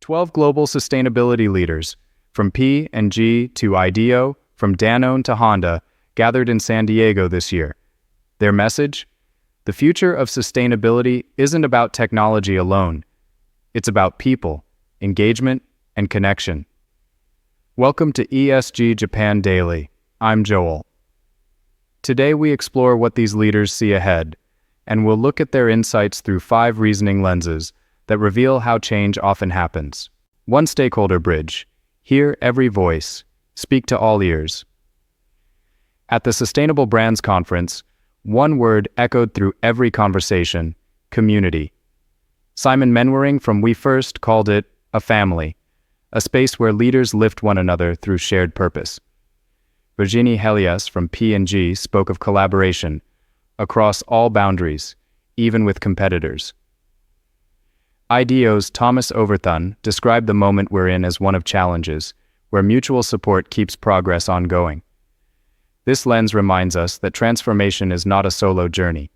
12 global sustainability leaders, from P&G to IDEO, from Danone to Honda, gathered in San Diego this year. Their message? The future of sustainability isn't about technology alone. It's about people, engagement, and connection. Welcome to ESG Japan Daily. I'm Joel. Today we explore what these leaders see ahead, and we'll look at their insights through 5 reasoning lenses that reveal how change often happens. 1 stakeholder bridge. Hear every voice. Speak to all ears. At the Sustainable Brands Conference, one word echoed through every conversation: community. Simon Menwaring from We First called it a family, a space where leaders lift one another through shared purpose. Virginie Helias from P&G spoke of collaboration across all boundaries, even with competitors. IDEO's Thomas Overthun described the moment we're in as one of challenges, where mutual support keeps progress ongoing. This lens reminds us that transformation is not a solo journey.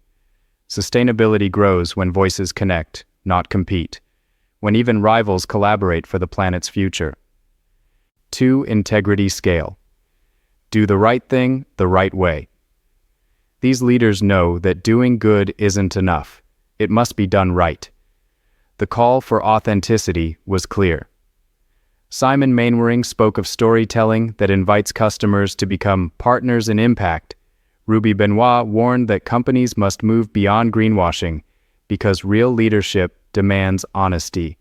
Sustainability grows when voices connect, not compete, when even rivals collaborate for the planet's future. 2. Integrity scale. Do the right thing the right way. These leaders know that doing good isn't enough. It must be done right. The call for authenticity was clear. Simon Mainwaring spoke of storytelling that invites customers to become partners in impact. Ruby Benoit warned that companies must move beyond greenwashing because real leadership demands honesty.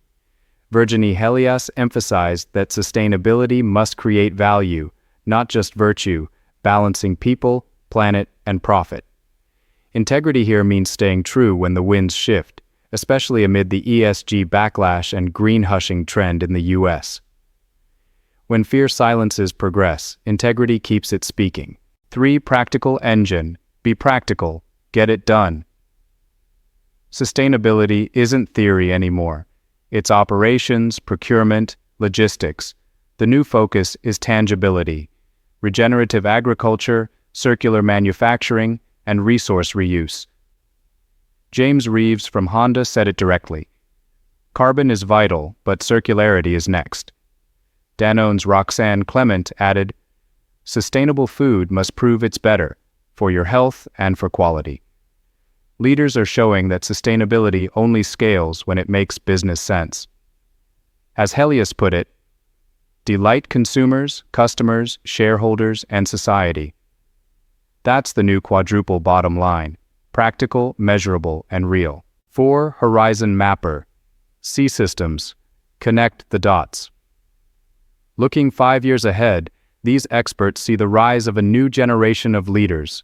Virginie Helias emphasized that sustainability must create value, not just virtue, balancing people, planet, and profit. Integrity here means staying true when the winds shift, especially amid the ESG backlash and green hushing trend in the US. When fear silences progress, integrity keeps it speaking. 3. Practical engine. Be practical. Get it done. Sustainability isn't theory anymore. It's operations, procurement, logistics. The new focus is tangibility. Regenerative agriculture, circular manufacturing, and resource reuse. James Reeves from Honda said it directly. Carbon is vital, but circularity is next. Danone's Roxanne Clement added, sustainable food must prove it's better, for your health and for quality. Leaders are showing that sustainability only scales when it makes business sense. As Helias put it, delight consumers, customers, shareholders, and society. That's the new quadruple bottom line: practical, measurable, and real. 4. Horizon mapper. See systems. Connect the dots. Looking 5 years ahead, these experts see the rise of a new generation of leaders,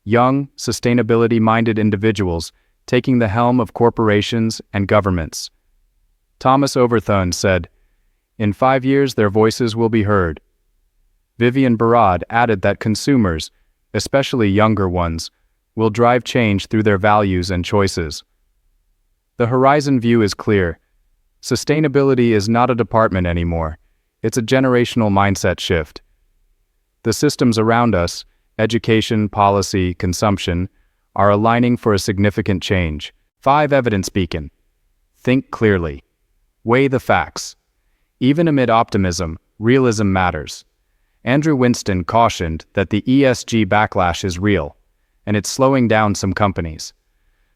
young, sustainability-minded individuals taking the helm of corporations and governments. Thomas Overthun said, in 5 years their voices will be heard. Vivian Barad added that consumers, especially younger ones, will drive change through their values and choices. The horizon view is clear. Sustainability is not a department anymore. It's a generational mindset shift. The systems around us, education, policy, consumption, are aligning for a significant change. 5. Evidence beacon. Think clearly. Weigh the facts. Even amid optimism, realism matters. Andrew Winston cautioned that the ESG backlash is real, and it's slowing down some companies.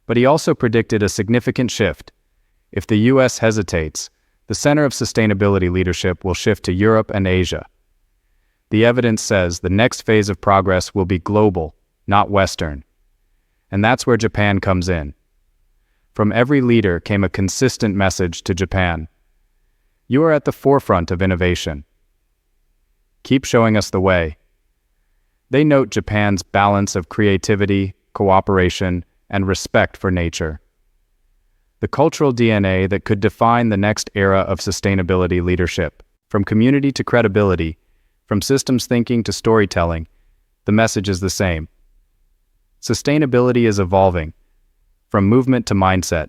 But he also predicted a significant shift. If the US hesitates, the center of sustainability leadership will shift to Europe and Asia. The evidence says the next phase of progress will be global, not Western. And that's where Japan comes in. From every leader came a consistent message to Japan. You are at the forefront of innovation. Keep showing us the way. They note Japan's balance of creativity, cooperation, and respect for nature. The cultural DNA that could define the next era of sustainability leadership. From community to credibility, from systems thinking to storytelling, the message is the same. Sustainability is evolving, from movement to mindset.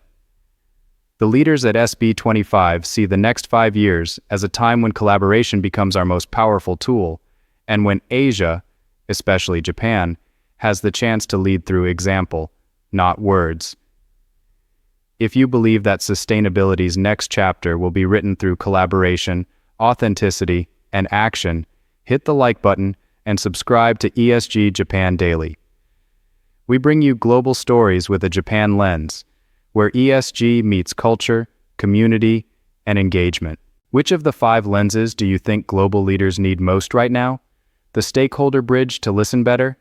The leaders at SB25 see the next 5 years as a time when collaboration becomes our most powerful tool, and when Asia, especially Japan, has the chance to lead through example, not words. If you believe that sustainability's next chapter will be written through collaboration, authenticity, and action, hit the like button and subscribe to ESG Japan Daily. We bring you global stories with a Japan lens, where ESG meets culture, community, and engagement. Which of the 5 lenses do you think global leaders need most right now? The stakeholder bridge to listen better?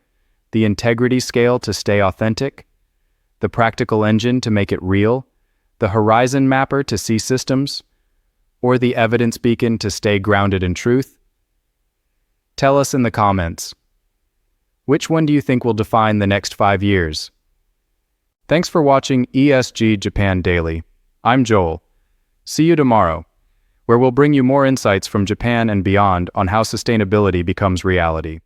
The integrity scale to stay authentic? The practical engine to make it real? The horizon mapper to see systems? Or the evidence beacon to stay grounded in truth? Tell us in the comments. Which one do you think will define the next 5 years? Thanks for watching ESG Japan Daily. I'm Joel. See you tomorrow, where we'll bring you more insights from Japan and beyond on how sustainability becomes reality.